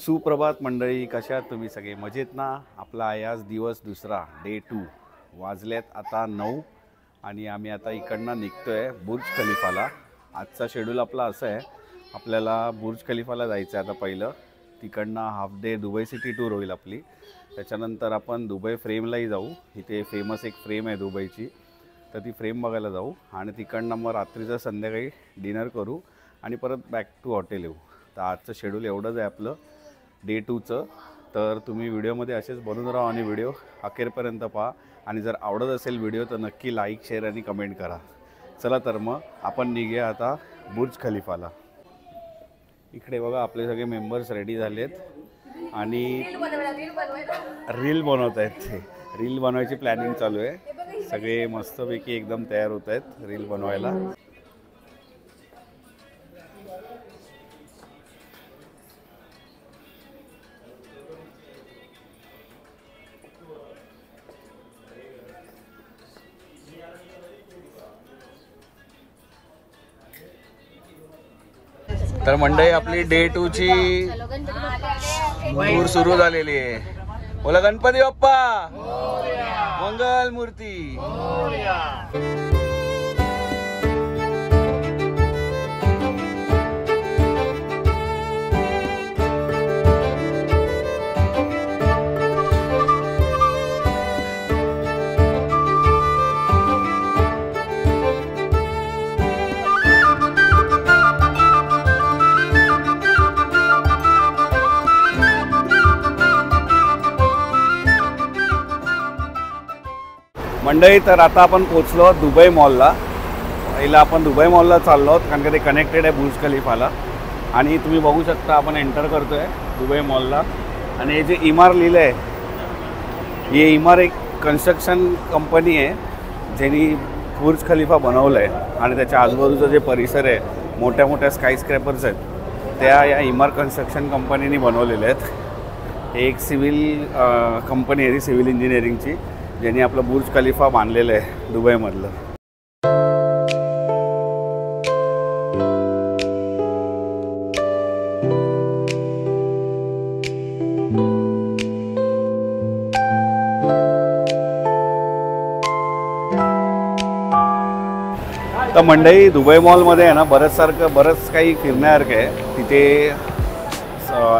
सुप्रभात मंडळी, कशा आहात तुम्ही सगळे? मजेत ना? आपला आहे आज दिवस दुसरा, डे 2. वाजलेत आता 9 आणि आम्ही आता इकडनं निघतोय बुर्ज खलिफाला. आजचा शेड्यूल आपला असं आहे, आपल्याला बुर्ज खलिफाला जायचं आहे. आता पहिलं तिकडनं half day Dubai city tour होईल आपली. त्याच्यानंतर आपण दुबई फ्रेमलाही जाऊ. इथे फेमस एक फ्रेम आहे दुबईची, तर ती फ्रेम बघायला जाऊ आणि तिकडनं मग रात्रीचं संध्याकाळी डिनर करू आणि परत बॅक टू हॉटेल येऊ. तर आजचं शेड्यूल एवढंच आहे आपलं डे 2चं. तर तुम्ही व्हिडिओमध्ये असेच बनून राहा आणि व्हिडिओ अखेरपर्यंत पहा. आणि जर आवडत असेल व्हिडिओ तर नक्की लाईक, शेअर आणि कमेंट करा. चला तर मग आपण निघूया आता बुर्ज खलिफाला. इकडे बघा आपले सगळे मेंबर्स रेडी झालेत आणि रील बनवत आहेत. ते रील बनवायची प्लॅनिंग चालू आहे. सगळे मस्तपैकी एकदम तयार होत आहेत रील बनवायला. तर मंडळी आपली डे 2ची टूर सुरू झालेली आहे. बोला गणपती बाप्पा मंगल मूर्ती. मंडळी तर आता आपण पोचलो दुबई मॉलला. पहिला आपण दुबई मॉलला चाललो आहोत कारण का ते कनेक्टेड आहे बुर्ज खलिफाला. आणि तुम्ही बघू शकता आपण एंटर करतो आहे दुबई मॉलला. आणि हे जे इमार लिहिलं आहे, हे इमार एक कन्स्ट्रक्शन कंपनी आहे ज्यांनी बुर्ज खलिफा बनवलं आहे. आणि त्याच्या आजूबाजूचा जे परिसर आहे, मोठ्या मोठ्या स्कायस्क्रॅपर्स आहेत, त्या या इमार कन्स्ट्रक्शन कंपनीने बनवलेले आहेत. हे एक सिव्हिल कंपनी आहे, सिव्हिल इंजिनिअरिंगची, ज्यांनी आपलं बुर्ज खलिफा बांधलेलं आहे दुबईमधलं. तर मंडळी दुबई मॉलमध्ये आहे ना बरंच काही फिरण्यासारखं आहे. तिथे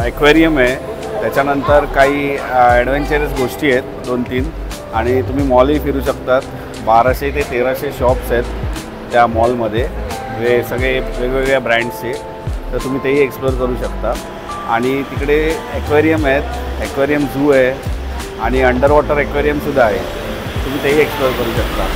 ॲक्वेरियम आहे, त्याच्यानंतर काही ॲडव्हेंचरस गोष्टी आहेत 2-3. आणि तुम्ही मॉलही फिरू शकतात. 1200 ते 1300 शॉप्स आहेत त्या मॉलमध्ये, सगळे वेगवेगळ्या ब्रँड्सचे. तर तुम्ही तेही एक्सप्लोर करू शकता. आणि तिकडे ॲक्वेरियम आहेत, ॲक्वेरियम झू आहे आणि अंडर वॉटर ॲक्वेरियमसुद्धा आहे. तुम्ही तेही एक्सप्लोर करू शकता.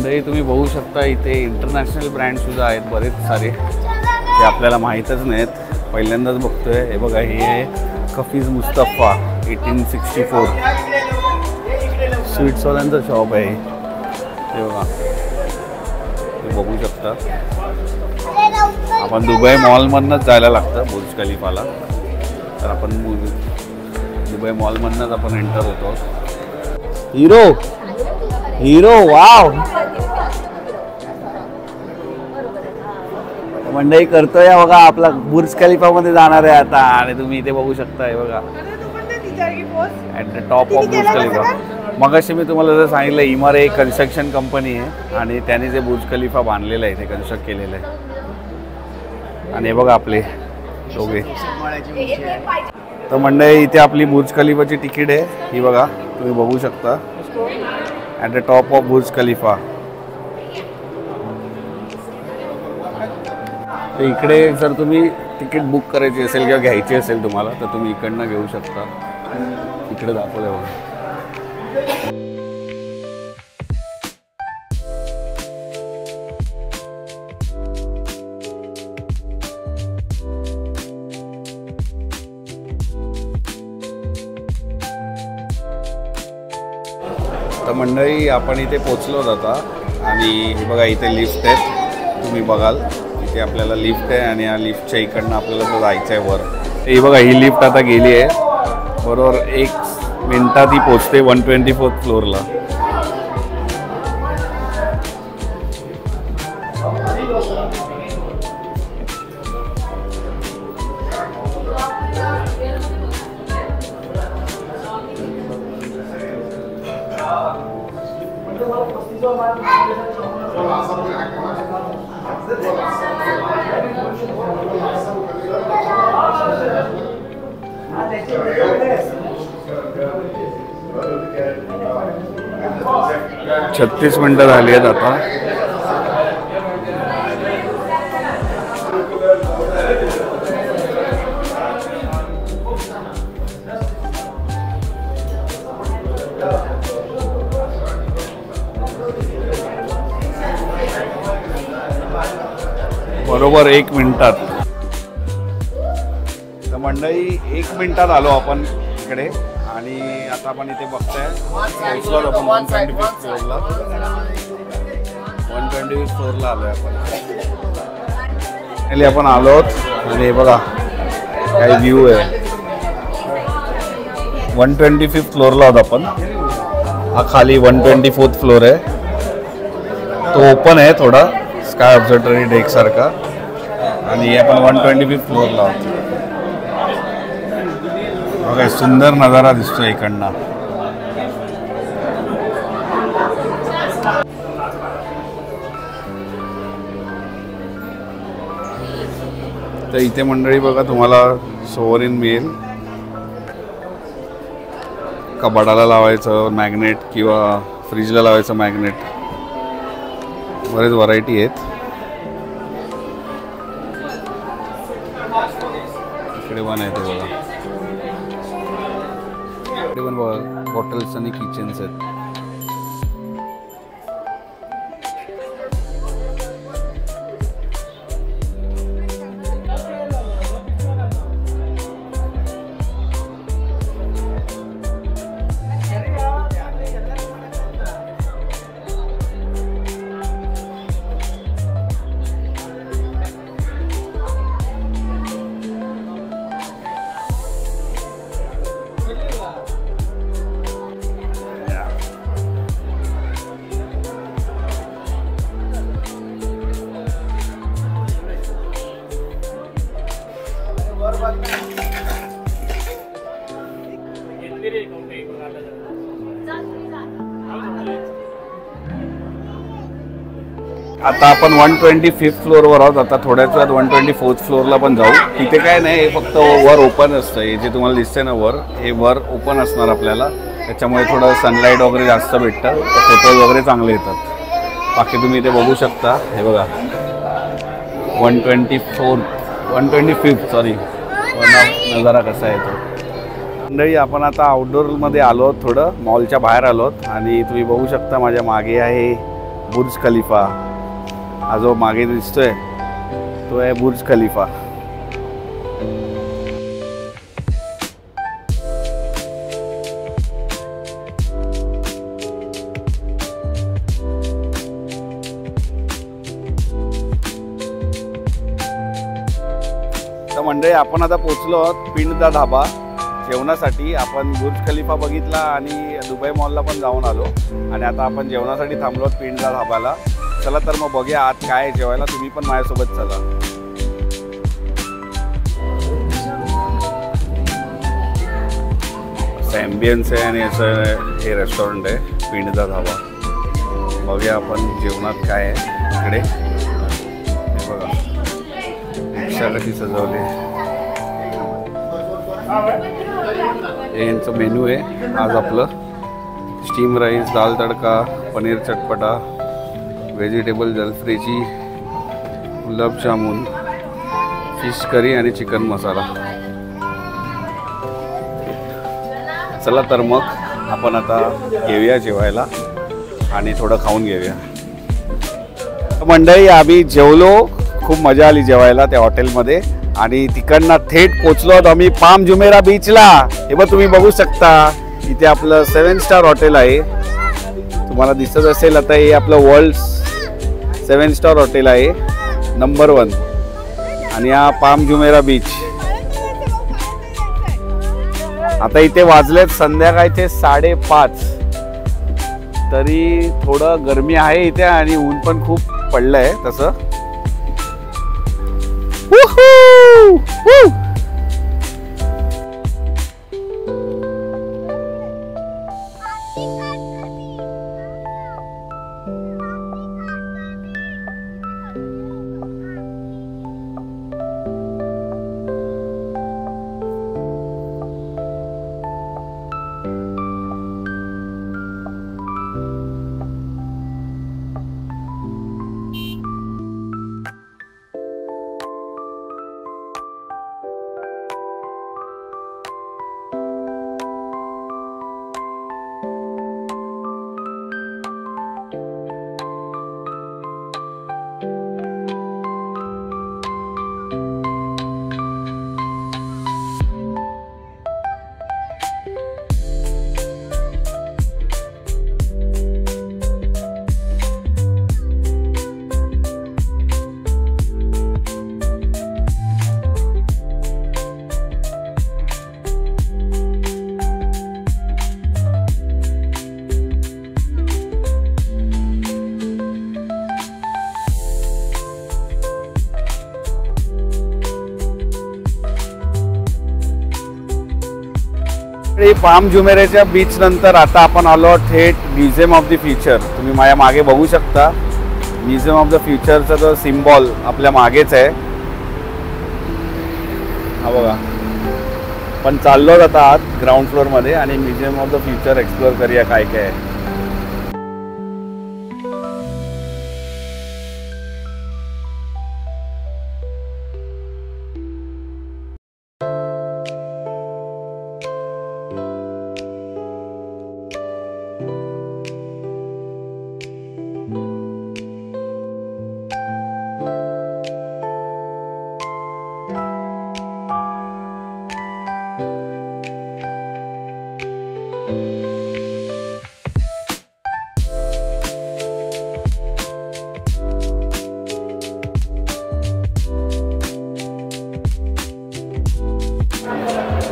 मंडळी तुम्ही बघू शकता इथे इंटरनॅशनल ब्रँडसुद्धा आहेत बरेच सारे, ते आपल्याला माहीतच नाहीत, पहिल्यांदाच बघतोय. हे बघा, हे आहे कफीज मुस्तफा 1864 स्वीट्सवाल्यांचं शॉप आहे. हे बघा, तुम्ही बघू शकता. आपण दुबई मॉलमधनंच जायला लागतं बुर्ज खलिफाला, तर आपण दुबई मॉलमधनंच आपण एंटर होतो. हिरो वाव मंडई करतोय बघा, आपला बुर्ज खलिफामध्ये जाणार आहे आता. आणि तुम्ही इथे बघू शकता, हे बघा at the top of Burj Khalifa. मगाशी मी तुम्हाला जर सांगितलं, इमारे एक कन्स्ट्रक्शन कंपनी आहे आणि त्याने जे बुर्ज खलिफा बांधलेलं आहे ते कन्स्ट्रक्ट केलेलं आहे. आणि हे बघा आपले दोघे. तर मंडळी इथे आपली बुर्ज खलिफाची तिकीट आहे, ही बघा तुम्ही बघू शकता, at the top of Burj Khalifa. तर इकडे जर तुम्ही तिकीट बुक करायची असेल किंवा घ्यायची असेल तुम्हाला, तर तुम्ही इकडनं घेऊ शकता. इकडे दाखवलं बघा. तर मंडळी आपण इथे पोचलो आता आणि हे बघा इथे लिफ्ट आहेत, तुम्ही बघाल इथे आपल्याला लिफ्ट आहे आणि या लिफ्टच्या इकडनं आपल्याला जायचं आहे वर. हे बघा, ही लिफ्ट आता गेली आहे, बरोबर 1 मिनिटात ही पोचते 124th फ्लोअरला. छत्तीस मिनिटं झाली आहेत आता. बरोबर 1 मिनिटात. तर मंडळी 1 मिनिटात आलो आपण इकडे आणि आता आपण इथे बघताय पोहोचलो आपण 125th फ्लोअरला. 125th फ्लोअरला आलो आहे आपण. आपण आलो आणि हे बघा काही व्ह्यू आहे. 125th फ्लोअरला आहोत आपण. हा खाली 124th फ्लोअर आहे, तो ओपन आहे थोडा स्काय ऑब्झर्वेटरी डेक सारखा. आणि आपण 125th फ्लोअरला आहोत. बघा सुंदर नजारा दिसतोय इकडनं. तर इथे मंडळी बघा तुम्हाला सोवरिन मिळेल, कबाडाला लावायचं मॅग्नेट किंवा फ्रीजला लावायचं मॅग्नेट, बरेच व्हरायटी आहेत. इकडे पण आहे ते बघा, इकडे पण बघा हॉटेल्स आणि किचन्स आहेत. आता आपण 125th फ्लोअरवर आहोत. आता थोड्याच वेळात 124th फ्लोअरला पण जाऊ. तिथे काय नाही, फक्त वर ओपन असतं. हे जे तुम्हाला दिसतंय ना वर, हे वर ओपन असणार आपल्याला, त्याच्यामुळे थोडं सनलाईट वगैरे जास्त भेटतं, फोटोज वगैरे चांगले येतात. बाकी तुम्ही इथे बघू शकता, हे बघा 125th सॉरी नजारा कसा आहे तो. मंडळी आपण आता आउटडोअरमध्ये आलो, थोडं मॉलच्या बाहेर आलोत आणि तुम्ही बघू शकता माझ्या मागे आहे बुर्ज खलिफा। हा जो मागे दिसतोय तो आहे बुर्ज खलिफा। तर मंडळी आपण आता पोचलो आहोत पिंड दा ढाबा जेवणासाठी। आपण बुर्ज खलिफा बघितला आणि दुबई मॉलला पण जाऊन आलो आणि आता आपण जेवणासाठी थांबलो आहोत पिंड दा ढाबाला। चला तर मग बघूया आत काय आहे जेवायला, तुम्ही पण माझ्यासोबत चला। ॲम्बियन्स आहे आणि असं हे रेस्टॉरंट आहे पिंड दा ढाबा। बघूया आपण जेवणात काय आहे इकडे। हे बघा रिक्षा कशी सजवली, हे यांचं मेनू आहे आज आपलं। स्टीम राईस, दाल तडका, पनीर चटपटा, vegetable जलफ्रेची, gulab jamun, fish curry आणि चिकन मसाला। चला तर मग आपण आता घेऊया जेवायला आणि थोडं खाऊन घेऊया। मंडळी आम्ही जेवलो, खूप मजा आली जेवायला त्या हॉटेलमध्ये आणि तिकडनं थेट पोचलो आहोत आम्ही पाम जुमेरा बीचला। हे बघ तुम्ही बघू शकता इथे आपलं 7 स्टार हॉटेल आहे, तुम्हाला दिसत असेल। आता हे आपलं वर्ल्ड 7 स्टार हॉटेल आहे नंबर 1 आणि हा पाम जुमेरा बीच। आता इथे वाजलेत संध्याकाळचे 5:30, तरी थोडं गरमी आहे इथे आणि ऊन पण खूप पडलंय तसं। पाम जुमेराच्या बीच नंतर आता आपण आलो थेट म्युझियम ऑफ द फ्युचर। तुम्ही माझ्या मागे बघू शकता म्युझियम ऑफ द फ्युचरचा जो सिम्बॉल आपल्या मागेच आहे, हा बघा। पण चाललो आता आत ग्राउंड फ्लोअरमध्ये आणि museum of the future explore करूया काय काय आहे।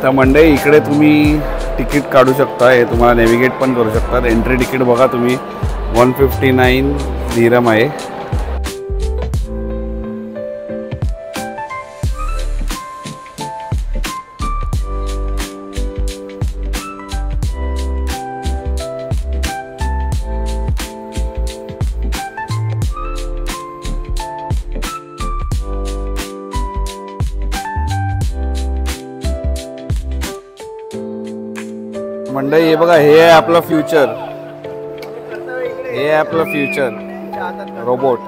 तर मंडळी इकडे तुम्ही तिकीट काढू शकता, हे तुम्हाला नेव्हिगेट पण करू शकतात। एंट्री तिकीट बघा तुम्ही 159 दिरहम आहे। मंडळी हे बघा, हे आहे आपलं फ्युचर, हे आहे आपलं फ्युचर रोबोट।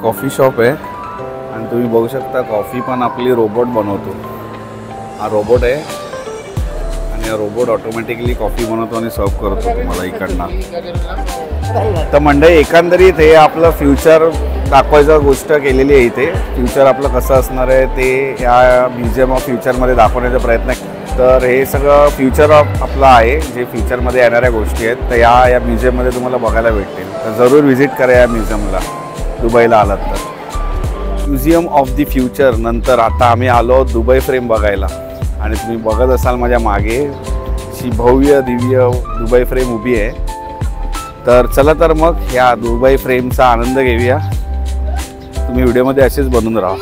कॉफी शॉप आहे आणि तुम्ही बघू शकता कॉफी पण आपली रोबोट बनवतो. हा रोबोट आहे आणि हा रोबोट ऑटोमॅटिकली कॉफी बनवतो आणि सर्व करतो तुम्हाला इकडनं. तर मंडळी एकंदरीत हे आपलं फ्युचर दाखवायचं गोष्ट केलेली आहे. इथे फ्युचर आपलं कसं असणार आहे ते या म्युझियम ऑफ फ्युचरमध्ये दाखवण्याचा प्रयत्न आहे. तर हे सगळं फ्युचर आपलं आहे, जे फ्युचरमध्ये येणाऱ्या गोष्टी आहेत तर या म्युझियममध्ये तुम्हाला बघायला भेटतील. तर जरूर व्हिजिट करा या म्युझियमला दुबईला आलात तर. म्युझियम ऑफ दी फ्युचर नंतर आता आम्ही आलो दुबई फ्रेम बघायला. आणि तुम्ही बघत असाल माझ्या मागे अशी भव्य दिव्य दुबई फ्रेम उभी आहे. तर चला तर मग या दुबई फ्रेमचा आनंद घेऊया. तुम्ही व्हिडिओमध्ये असेच बनून राहा.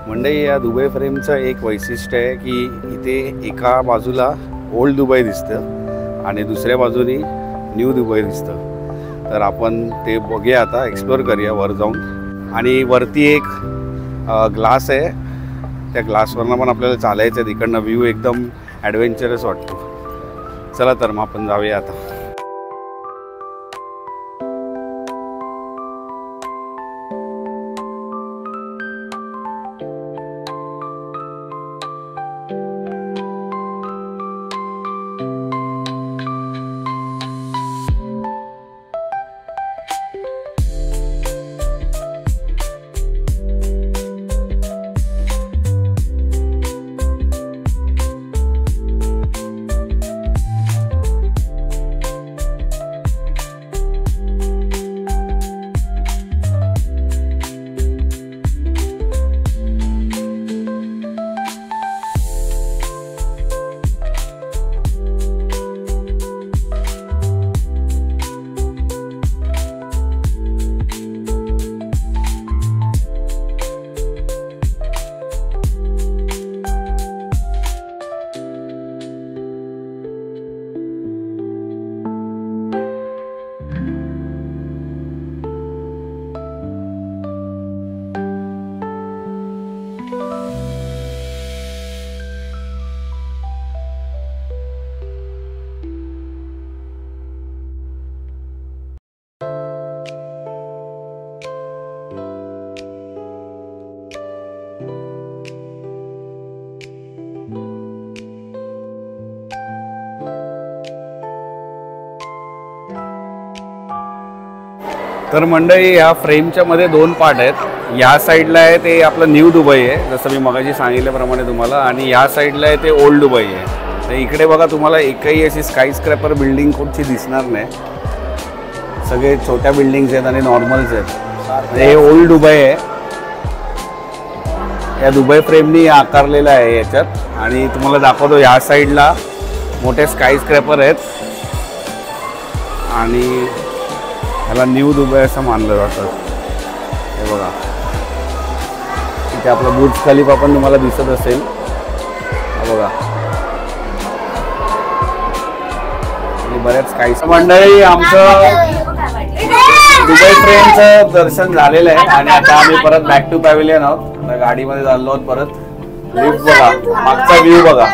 मंडळी या दुबई फ्रेमचं एक वैशिष्ट्य आहे की इथे एका बाजूला ओल्ड दुबई दिसतं आणि दुसऱ्या बाजूनी न्यू दुबई दिसतं. तर आपण ते बघूया आता, एक्सप्लोअर करूया वर जाऊन. आणि वरती एक ग्लास आहे, त्या ग्लासवरनं पण आपल्याला चालायचं आहे. तिकडनं व्ह्यू एकदम ॲडव्हेंचरस वाटतो. चला तर मग आपण जाऊया आता. तर मंडळी या फ्रेमच्या मध्ये दोन पार्ट आहेत. या साईडला आहे ते आपलं न्यू दुबई आहे, जसं मी मगाशी सांगितल्याप्रमाणे तुम्हाला, आणि या साईडला आहे ते ओल्ड दुबई आहे. तर इकडे बघा तुम्हाला एकही अशी स्काय स्क्रॅपर बिल्डिंग कुठची दिसणार नाही. सगळे छोट्या बिल्डिंग्स आहेत आणि नॉर्मल्स आहेत. हे ओल्ड दुबई आहे. या दुबई फ्रेमनी आकारलेलं आहे याच्यात. आणि तुम्हाला दाखवतो या साईडला मोठे स्काय स्क्रॅपर आहेत आणि ह्याला न्यू दुबई असं मानलं जातं. हे बघा इथे आपला बुर्ज खलिफा पण तुम्हाला दिसत असेल. हा बघा आणि बऱ्याच काही मंडळी आमचं दुबई फ्रेमचं दर्शन झालेलं आहे आणि आता आम्ही परत बॅक टू पॅव्हिलियन आहोत. आता गाडीमध्ये चाललो आहोत परत. लिफ्ट बघा, मागचा व्ह्यू बघा.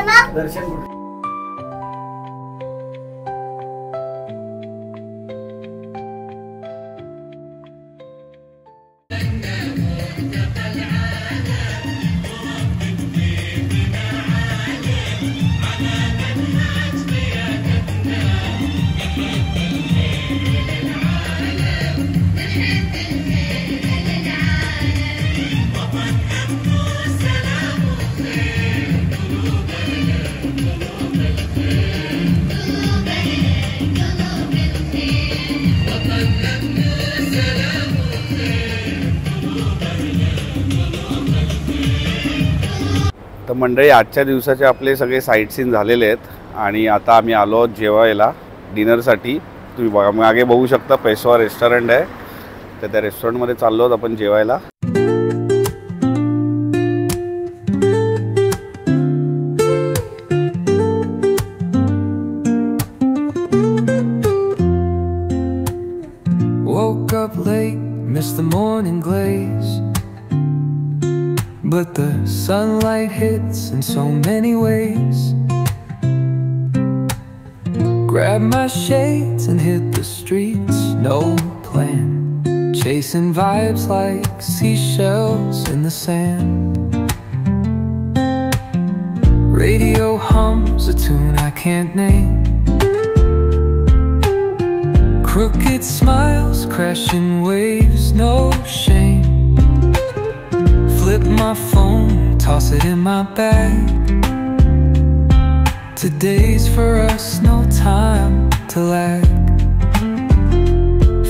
तर मंडळी आजच्या दिवसाचे आपले सगळे साईट सीन झालेले आहेत आणि आता आम्ही आलो आहोत जेवायला डिनरसाठी. तुम्ही बघा मागे बघू शकता पेशवा रेस्टॉरंट आहे. तर त्या रेस्टॉरंटमध्ये चाललो आहोत आपण जेवायला. Woke up late, missed the morning glaze, but the sunlight hits in so many ways. Grab my shades and hit the streets. no plan. Chasing vibes like seashells in the sand. Radio hums a tune I can't name. Crooked smiles, crashing waves, no shame. Flip my phone, toss it in my bag. Today's for us, no time to lag.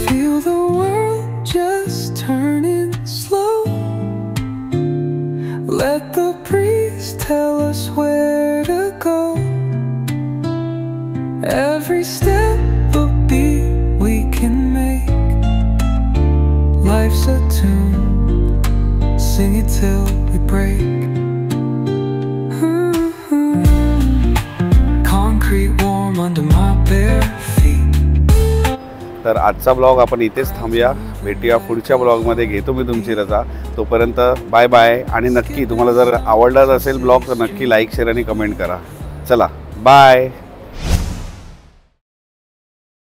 Feel the world just turning slow. Let the breeze tell us where to go. Every step a beat we can make. Life's a tune, sing it till we break. Concrete warm under my bare feet. तर आजचा blog आपण इथेच थांबूया. भेटूया पुढच्या ब्लॉगमध्ये. घेतो मी तुमची रजा. तोपर्यंत बाय बाय. आणि नक्की तुम्हाला जर आवडलाच असेल ब्लॉग तर नक्की लाईक शेअर आणि कमेंट करा. चला बाय.